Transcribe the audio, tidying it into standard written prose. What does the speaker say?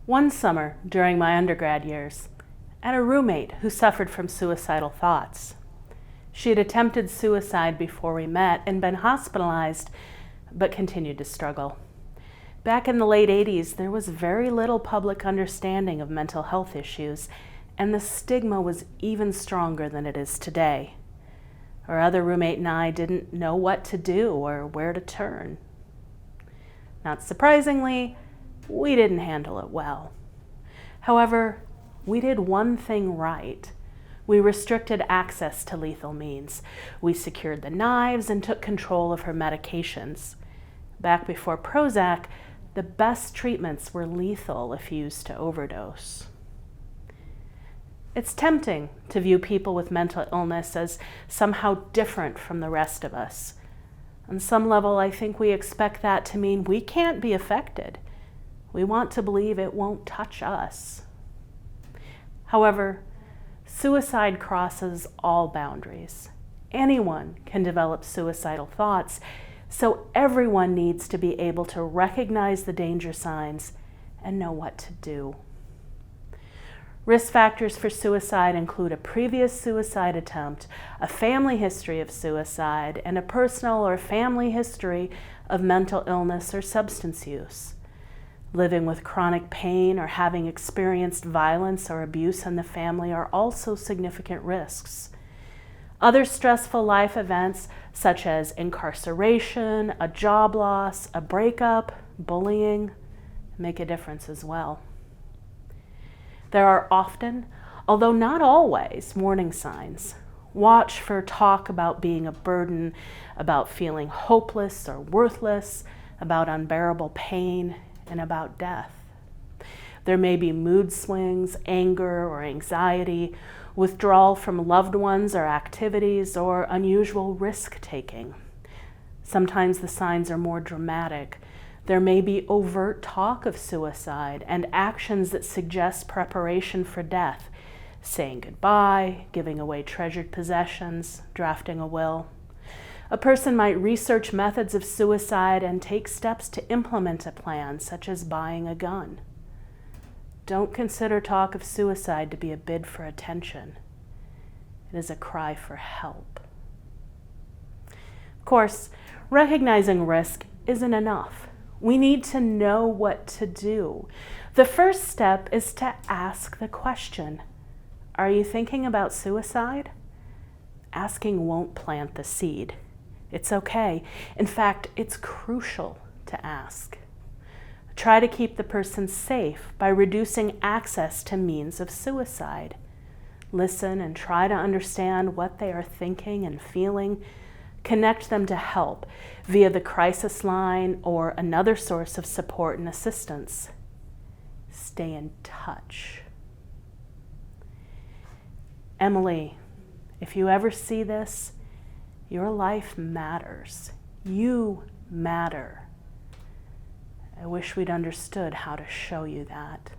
One summer during my undergrad years, I had a roommate who suffered from suicidal thoughts. She had attempted suicide before we met and been hospitalized, but continued to struggle. Back in the late 80s, there was very little public understanding of mental health issues, and the stigma was even stronger than it is today. Our other roommate and I didn't know what to do or where to turn. Not surprisingly, we didn't handle it well. However, we did one thing right. We restricted access to lethal means. We secured the knives and took control of her medications. Back before Prozac, the best treatments were lethal if used to overdose. It's tempting to view people with mental illness as somehow different from the rest of us. On some level, I think we expect that to mean we can't be affected. We want to believe it won't touch us. However, suicide crosses all boundaries. Anyone can develop suicidal thoughts, so everyone needs to be able to recognize the danger signs and know what to do. Risk factors for suicide include a previous suicide attempt, a family history of suicide, and a personal or family history of mental illness or substance use. Living with chronic pain or having experienced violence or abuse in the family are also significant risks. Other stressful life events, such as incarceration, a job loss, a breakup, bullying, make a difference as well. There are often, although not always, warning signs. Watch for talk about being a burden, about feeling hopeless or worthless, about unbearable pain, and about death. There may be mood swings, anger or anxiety, withdrawal from loved ones or activities, or unusual risk-taking. Sometimes the signs are more dramatic. There may be overt talk of suicide and actions that suggest preparation for death, saying goodbye, giving away treasured possessions, drafting a will. A person might research methods of suicide and take steps to implement a plan, such as buying a gun. Don't consider talk of suicide to be a bid for attention. It is a cry for help. Of course, recognizing risk isn't enough. We need to know what to do. The first step is to ask the question, are you thinking about suicide? Asking won't plant the seed. It's okay. In fact, it's crucial to ask. Try to keep the person safe by reducing access to means of suicide. Listen and try to understand what they are thinking and feeling. Connect them to help via the crisis line or another source of support and assistance. Stay in touch. Emily, if you ever see this, your life matters. You matter. I wish we'd understood how to show you that.